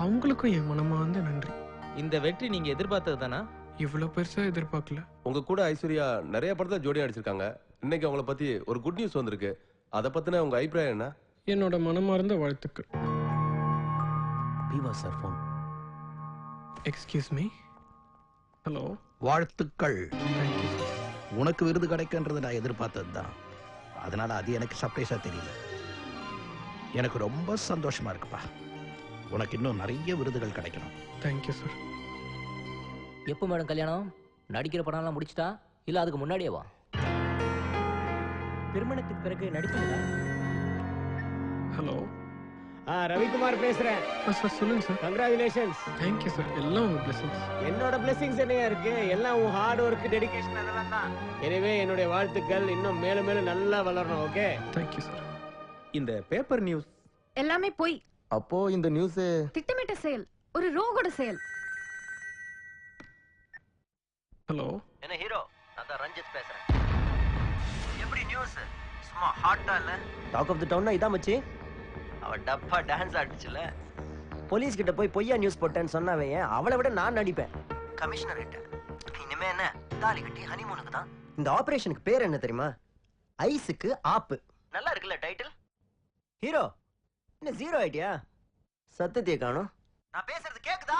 அவங்களுக்கும் என் மனமார்ந்த நன்றி. இந்த வெற்றி நீங்க எதிர்பார்த்தது தானா? இவ்வளவு பெருசா எதிர்பார்க்கல. உங்க கூட ஐஸ்வர்யா நிறைய படத்துல ஜோடியா நடிச்சிருக்காங்க. இன்னைக்கு அவங்கள பத்தி ஒரு குட் நியூஸ் வந்திருக்கு. அத பத்தின உங்க அபிப்பிராயம் என்ன? என்னோட மனமார்ந்த வாழ்த்துக்கள். பீவா sir phone. Excuse me. Hello. வாழ்த்துக்கள். உனக்கு விருது கிடைக்குன்றது நான் எதிர்பார்த்தது தான். அதனால அது எனக்கு சர்ப்ரைஸா தெரியல. எனக்கு ரொம்ப சந்தோஷமா இருக்குப்பா. உனக்கு இன்னும் நிறைய விருதுகள் கிடைக்கணும். Thank you sir. எப்போ மேடம் கல்யாணம்? நடிக்கிற படம்லாம் முடிச்சிட்டா இல்ல அதுக்கு முன்னாடியேவா? திருமணத்துக்கு பிறகு நடிப்பீங்களா? ஹலோ. ரவிக்குமார் பேசுறேன். சார் சொல்லுங்க சார். கங்க்ராச்சுலேஷன்ஸ். Thank you sir. எல்லாம் உங்க பிளெஸிங்ஸ். என்னோட பிளெஸிங்ஸ் என்னையா இருக்கு? எல்லாம் உன் ஹார்ட் ஒர்க், டெடிகேஷன் அதெல்லாம் தான். எனவே என்னுடைய வாழ்த்துக்கள். இன்னும் மேலும் மேலும் நல்லா வளரணும். ஓகே. Thank you sir. இந்த பேப்பர் நியூஸ் எல்லாமே போய். அப்போ இந்த நியூஸ் திட்டமிட்ட செயல், ஒரு ரோகோட செயல். ஹலோ. என்ன ஹீரோ? நான் தான் ரஞ்சித் பேசுறேன். எப்படி நியூஸ்? சும்மா ஹாட்டா இல்ல? டாக் ஆஃப் தி டவுன்னா இதான் மச்சி. அவ டப்பா டான்ஸ் ஆடிச்சுல. போலீஸ் கிட்ட போய் பொய்யா நியூஸ் போட்டேன்னு சொன்னவன் அவளை விட நான் நடிப்பேன். கமிஷனர் கிட்ட இனிமே என்ன தாலி கட்டி ஹனிமூனுக்கு தான். இந்த ஆபரேஷனுக்கு பேர் என்ன தெரியுமா? ஐஸுக்கு ஆப்பு. நல்லா இருக்குல்ல டைட்டில்? ஹீரோ என்ன ஜீரோ ஐடியா? சத்தத்தையே காணும். நான் பேசுறது கேக்குதா?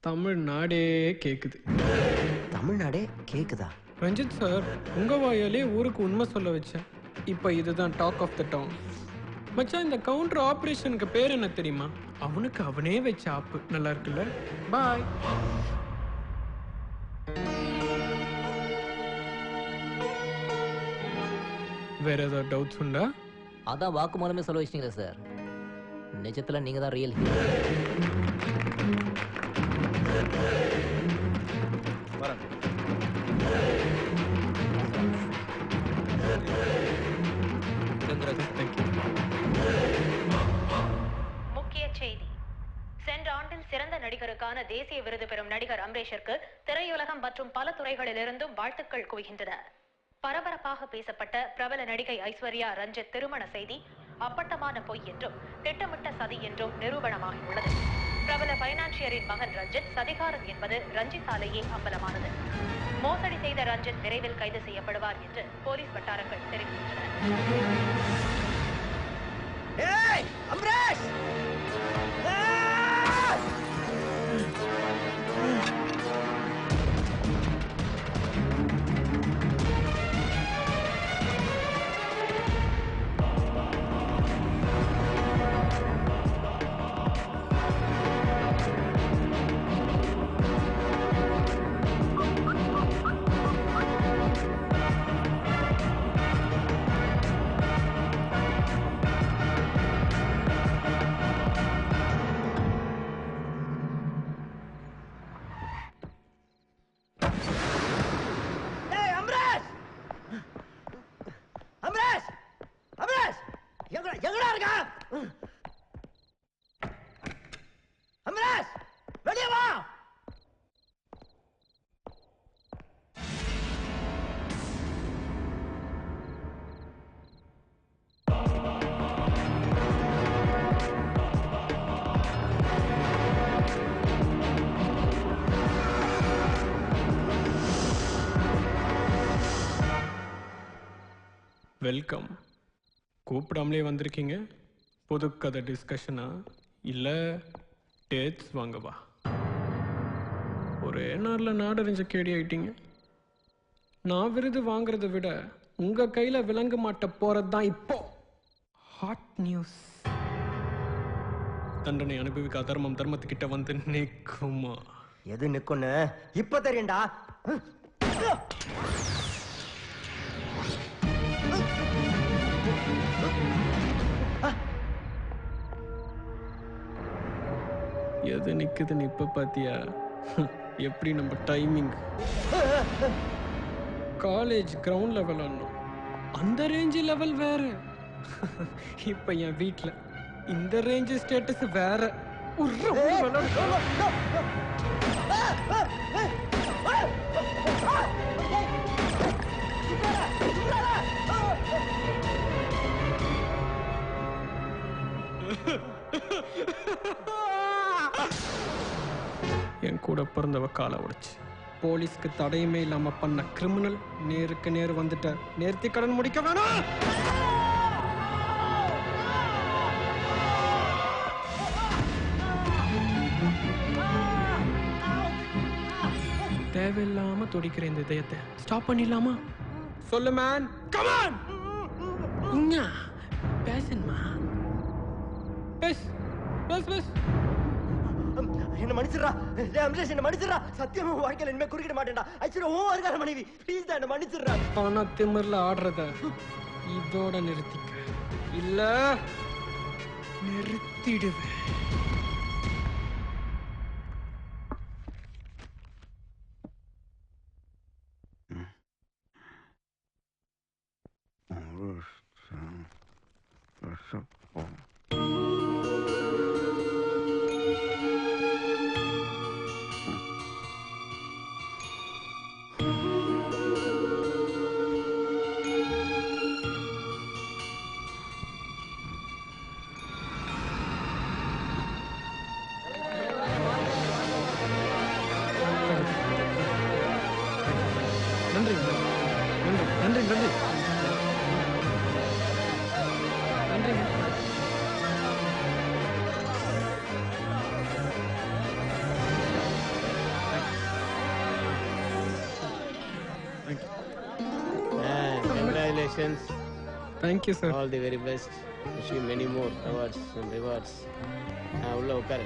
தமிழ்நாடே கேக்குது. தமிழ்நாடே கேக்குதா? ரஞ்சித் சார், உங்க வாயாலே ஊருக்கு உண்மை சொல்ல வச்சேன். இப்ப இதுதான் டாக் ஆஃப் த டவுன். மச்சான், இந்த கவுண்டர் ஆபரேஷனுக்கு பேர் என்ன தெரியுமா? அவனுக்கு அவனே வச்ச ஆப்பு. நல்லா இருக்குல்ல? பாய். வேற ஏதாவது டவுட்ஸ் உண்டா? அதான் வாக்கு மூலமே சொல்ல வச்சிட்டீங்களா சார்? நிஜத்துல நீங்க தான் ரியல் ஹீரோ. முக்கிய செய்தி. சென்ற ஆண்டில் சிறந்த நடிகருக்கான தேசிய விருது பெறும் நடிகர் அம்ரேஷிற்கு திரையுலகம் மற்றும் பல துறைகளிலிருந்தும் வாழ்த்துக்கள் குவிகின்றன. பரபரப்பாக பேசப்பட்ட பிரபல நடிகை ஐஸ்வர்யா ரஞ்சித் திருமண செய்தி அப்பட்டமான பொய் என்றும் திட்டமிட்ட சதி என்றும் நிரூபணமாகியுள்ளது. பிரபல பைனான்சியரின் மகன் ரஞ்சித் சதிகாரன் என்பது ரஞ்சித்தாலேயே அம்பலமானது. மோசடி செய்த ரஞ்சித் விரைவில் கைது செய்யப்படுவார் என்று போலீஸ் வட்டாரங்கள் தெரிவிக்கின்றன. எங்கடா இருக்க? அம்ரேஷ், வெளியே வா. வெல்கம். கூப்பிடாமலே வந்திருக்கீங்க. புது கதை டிஸ்கஷனா இல்ல டேட்ஸ் வாங்கவா? ஒரே நாளில் நாடறிஞ்ச கேடி ஆயிட்டீங்க. நான் விருது வாங்குறதை விட உங்க கையில விளங்க மாட்ட போறது தான் இப்போ ஹாட் நியூஸ். தண்டனை அனுபவிக்க அதர்மம் தர்மத்துக்கிட்ட வந்து நிற்குமா? எது நிக்குன்னு இப்ப தெரியும்டா. எது நிக்குதுன்னு இப்ப பாத்தியா? எப்படி நம்ம டைமிங். காலேஜ் கிரவுண்ட் லெவல் ஆனோம், அந்த ரேஞ்சு லெவல் வேற. இப்ப என் வீட்டுல இந்த ரேஞ்சு ஸ்டேட்டஸ் வேற. என் கூட பிறந்தவ காலை உடைச்சு போலீஸ்க்கு தடையுமே இல்லாம பண்ண கிரிமினல் நேருக்கு நேர் வந்துட்ட நேர்த்தி கடன் முடிக்க வேணாம். தேவையில்லாம துடிக்கிற இந்த இதயத்தை ஸ்டாப் பண்ணிடலாமா? சொல்லு மேன், கம் ஆன். பேசணுமா? பேஸ் பேஸ் பேஸ். என்ன மன்னிச்சிடுறா அம்ரேஷ், என்ன மன்னிச்சிடுறா. சத்தியமா வாழ்க்கையில இனிமே குறுக்கிட மாட்டேன்டா. ஆக்சுவலி ஓ வருகார மனைவி, ப்ளீஸ் தான் என்ன மன்னிச்சிடுறா. ஆனா திமிர்ல ஆடுறத இதோட நிறுத்திக்க, இல்ல நிறுத்திடுவேன். நன்றி நன்றி நன்றி நன்றி நன்றி. Congratulations. Thank you sir. All the very best. Wish you many more awards and rewards. உள்ள உட்காரு.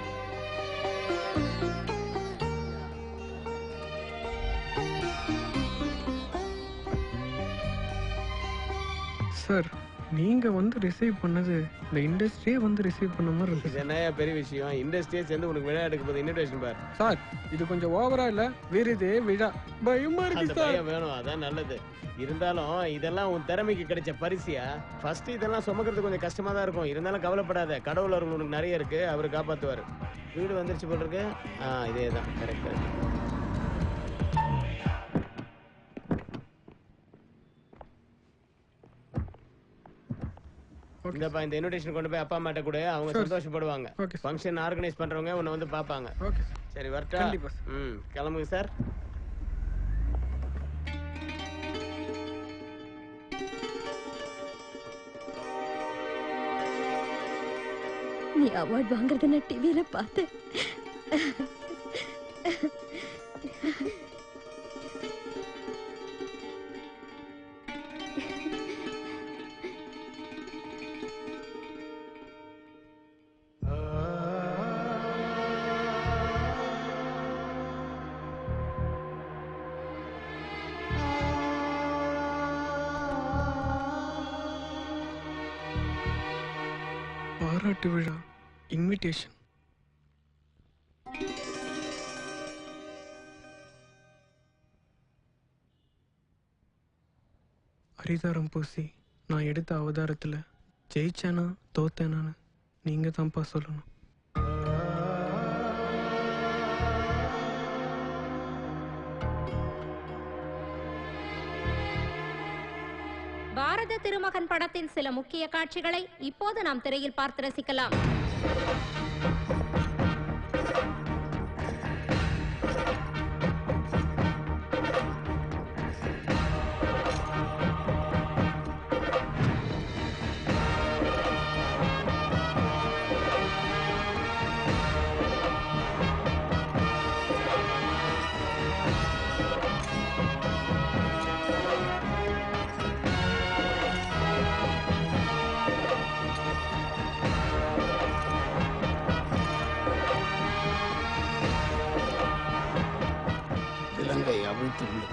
சார் நீங்க வந்து ரிசீவ் பண்ணது இந்த இண்டஸ்ட்ரியே வந்து ரிசீவ் பண்ண மாதிரி இருக்கு. இது என்னையா பெரிய விஷயம்? இண்டஸ்ட்ரியே சேர்ந்து உனக்கு விழா எடுக்க போது இன்விடேஷன் பார். சார் இது கொஞ்சம் ஓவரா இல்ல? விருது விழா பயமா அந்த இருக்கு சார். பையன் வேணும், அதான் நல்லது. இருந்தாலும் இதெல்லாம் உன் திறமைக்கு கிடைச்ச பரிசியா. ஃபர்ஸ்ட் இதெல்லாம் சுமக்கிறது கொஞ்சம் கஷ்டமா தான் இருக்கும். இருந்தாலும் கவலைப்படாத, கடவுள் அருள் உனக்கு நிறைய இருக்கு, அவர் காப்பாத்துவாரு. வீடு வந்துருச்சு போல இருக்கு. இதே தான் கரெக்டா. இந்தப்பா இந்த இன்விடேஷன் கொண்டு போய் அப்பா அம்மாட்ட கூட, அவங்க சந்தோஷப்படுவாங்க. ஃபங்க்ஷன் ஆர்கனைஸ் பண்றவங்க உன்னை வந்து பாப்பாங்க. சரி வரட்டா? கிளம்புங்க சார். நீ அவார்ட் வாங்குறத நான் டிவியில பார்த்தேன். பாராட்டு விழா இன்விடேஷன். அரிதாரம் பூசி நான் எடுத்த அவதாரத்துல ஜெயிச்சேனா தோத்தேனான்னு நீங்க தான்ப்பா சொல்லணும். பாரத திருமகன் படத்தின் சில முக்கிய காட்சிகளை இப்போது நாம் திரையில் பார்த்து ரசிக்கலாம். இலங்கை அவிழ்த்துள்ளது.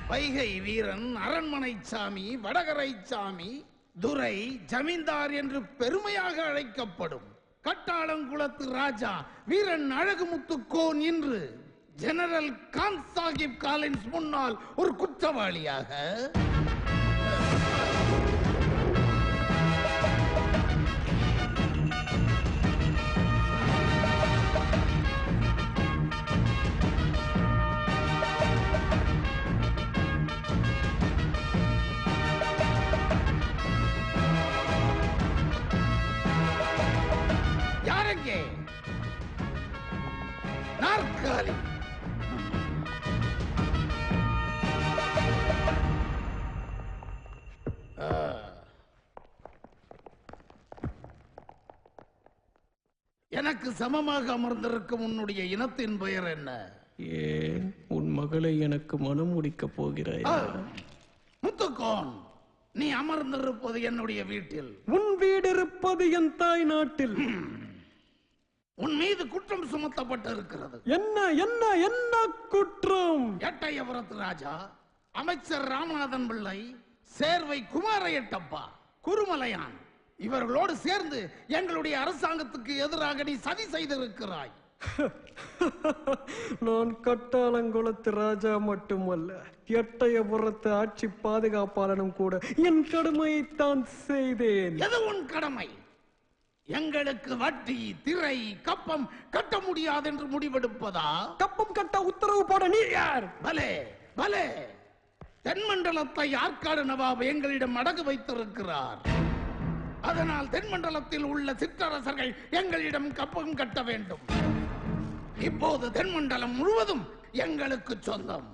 வைகை வீரன், அரண்மனை சாமி, வடகரை சாமி, துரை, ஜமீன்தார் என்று பெருமையாக அழைக்கப்படும் கட்டாளங்குளத்து ராஜா வீரன் அழகுமுத்துக்கோன் இன்று ஜெனரல் கான் சாஹிப் காலின்ஸ் முன்னால் ஒரு குற்றவாளியாக நாற்காலி. எனக்கு சமமாக அமர்ந்திருக்கும் உன்னுடைய இனத்தின் பெயர் என்ன? ஏன் உன் மகளை எனக்கு மனம் முடிக்க போகிறாய்? முத்துக்கோன், நீ அமர்ந்திருப்பது என்னுடைய வீட்டில். உன் வீடு இருப்பது என் தாய் நாட்டில். உன் மீது குற்றம் சுமத்தப்பட்டிருக்கிறது. என்ன என்ன என்ன குற்றம்? எட்டயபுரத்து ராஜா, அமைச்சர் ராமநாதன் பிள்ளை, சேர்வை குமார எட்டப்பா, குருமலையான் இவர்களோடு சேர்ந்து எங்களுடைய அரசாங்கத்துக்கு எதிராக நீ சதி செய்திருக்கிறாய். நான் கட்டாளங்குளத்து ராஜா மட்டுமல்ல, எட்டயபுரத்து ஆட்சி பாதுகாப்பாளனும் கூட என் கடமையைத்தான் செய்தேன். எது உன் கடமை? எங்களுக்கு வட்டி, திரை, கப்பம் கட்ட முடியாது என்று முடிவெடுப்பதா? கப்பம் கட்ட உத்தரவு போட நீ யார்? பலே பலே, தென்மண்டலத்தை ஆற்காடு நவாப் எங்களிடம் அடகு வைத்திருக்கிறார். அதனால் தென்மண்டலத்தில் உள்ள சிற்றரசர்கள் எங்களிடம் கப்பம் கட்ட வேண்டும். இப்போது தென்மண்டலம் முழுவதும் எங்களுக்கு சொந்தம்.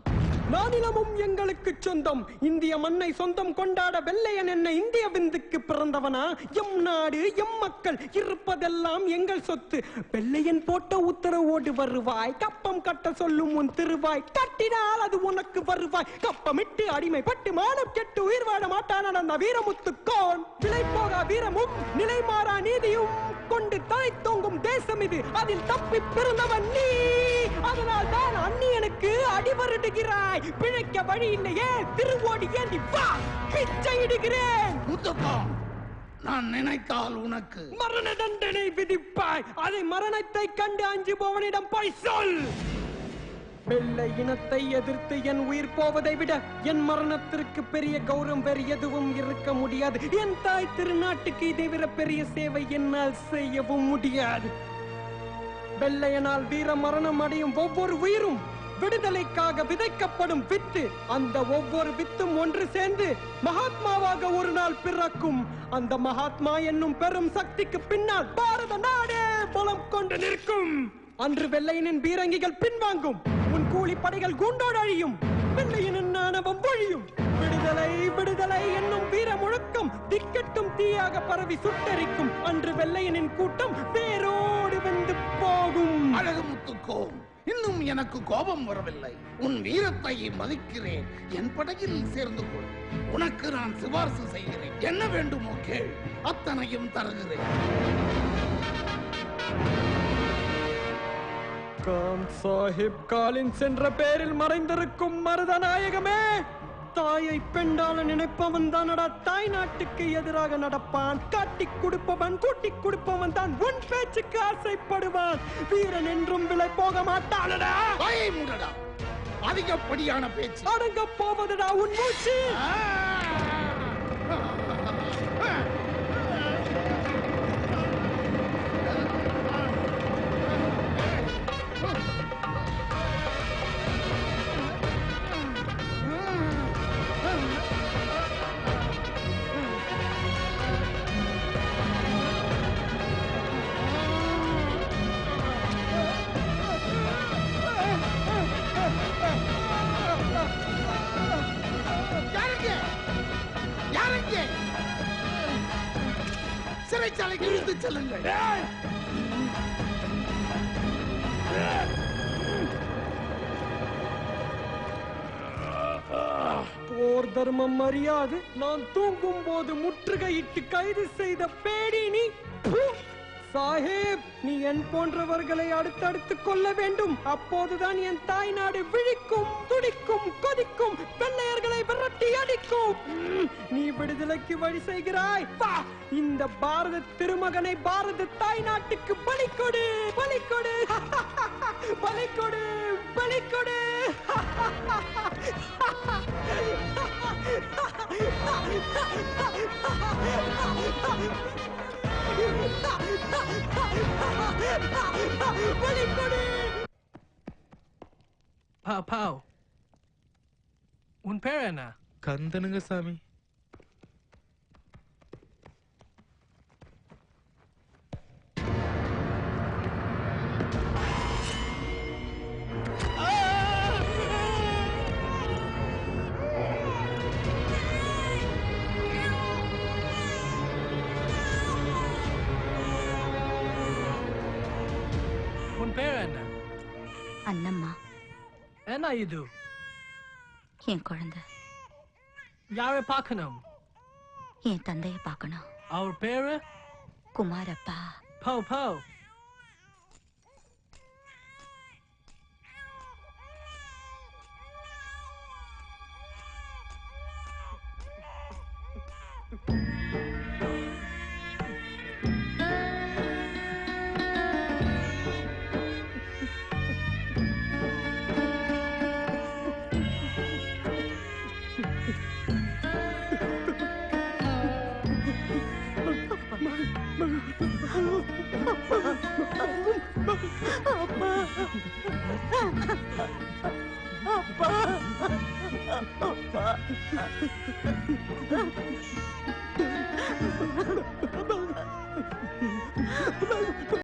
நானிலமும் எங்களுக்கு சொந்தம். இந்திய மண்ணை சொந்தம் கொண்டாட வெள்ளையன் என்ன இந்திய விந்துக்கு பிறந்தவனா? எம் நாடு, எம் மக்கள், இருப்பதெல்லாம் எங்கள் சொத்து. வெள்ளையன் போட்ட உத்தரவோடு வருவாய், கப்பம் கட்ட சொல்லும் உன் திருவாய். கட்டினால் அது உனக்கு வருவாய். கப்பமிட்டு அடிமைப்பட்டு மானம் கெட்டு உயிர் வாழ மாட்டான் அந்த வீரமுத்துக்கோன். விலை போகா வீரமும் நிலை மாறா நீதியும் கொண்டு தலை தோங்கும் தேசம் இது. அதில் தப்பி பிறந்தவன் நீ. அதனால் தான் அந்நியனுக்கு அடிவருடுகிறாய். பிழைக்க வழி இல்லையே, திருவோடி ஏந்தி வா, பிச்சை இடுகிறேன். முத்துக்கோன், நான் நினைத்தால் உனக்கு மரண தண்டனை விதிப்பாய். அதை மரணத்தை கண்டு அஞ்சுபவனிடம் போய் சொல். வெள்ளை இனத்தை எதிர்த்து என் உயிர் போவதை விட என் மரணத்திற்கு பெரிய கௌரவம் வேறு எதுவும் இருக்க முடியாது. என் தாய் திருநாட்டுக்கு இதை விட பெரிய சேவை என்னால் செய்யவும் முடியாது. வெள்ளையனால் வீர மரணம் அடையும் ஒவ்வொரு உயிரும் விடுதலைக்காக விதைக்கப்படும் வித்து. அந்த ஒவ்வொரு வித்தும் ஒன்று சேர்ந்து மகாத்மாவாக ஒரு நாள் பிறக்கும். அந்த மகாத்மா என்னும் பெரும் சக்திக்கு பின்னால் பாரத நாடே பலம் கொண்டு நிற்கும். அன்று வெள்ளையனின் பீரங்கிகள் பின்வாங்கும். உன் கூலி படைகள் குண்டோடு அழியும். வெள்ளையனின் ஆணவம் ஒழியும். விடுதலை விடுதலை என்னும் வீர முழக்கம் திக்கட்டும் தீயாக பரவி சுட்டெரிக்கும். அன்று வெள்ளையனின் கூட்டம் வேரோடு வந்து போகும். அழகு முத்துக்கோன், இன்னும் எனக்கு கோபம் வரவில்லை. உன் வீரத்தை மதிக்கிறேன். என் படையில் சேர்ந்து கொள். உனக்கு நான் சிபார்சு செய்கிறேன். என்ன வேண்டுமோ கேள், அத்தனையும் தருகிறேன். கான் சாஹிப் காலின்ஸ் என்ற பெயரில் மறைந்திருக்கும் மருதநாயகமே, தாயை பெண்டால நினைப்பவன் தானடா தாய் நாட்டுக்கு எதிராக நடப்பான். காட்டி கொடுப்பவன் கூட்டி கொடுப்பவன் தான் உன் பேச்சுக்கு ஆசைப்படுவான். வீரன் என்றும் விலை போக மாட்டானடா. வாயை மூடடா, அதிகப்படியான பேச்சு. அடங்க போவதுடா உன் மூச்சு. சிறைச்சாலைக்கு இழுத்து செல்லுங்கள். போர் தர்மம் அறியாது நான் தூங்கும் போது முற்றுகையிட்டு கைது செய்த பேடி நீ. சாஹேப், நீ என் போன்றவர்களை அடுத்தடுத்து கொள்ள வேண்டும். அப்போதுதான் என் தாய் நாடு விழிக்கும், துடிக்கும், கொதிக்கும், வெள்ளையர்களை விரட்டி அடிக்கும். நீ விடுதலைக்கு வழி செய்கிறாய். இந்த பாரத திருமகனை பாரத தாய் நாட்டுக்கு பலி கொடு, பலி கொடு, பலி கொடு, பலி கொடு. பாவ், உன் பேர் என்ன? கந்தனுங்க சாமி. அண்ணம்மா. என்ன இது? என் குழந்தை. யாரை பார்க்கணும்? என் தந்தையை பார்க்கணும். அவர் பேரு? குமாரப்பா. போ போ. அப்பா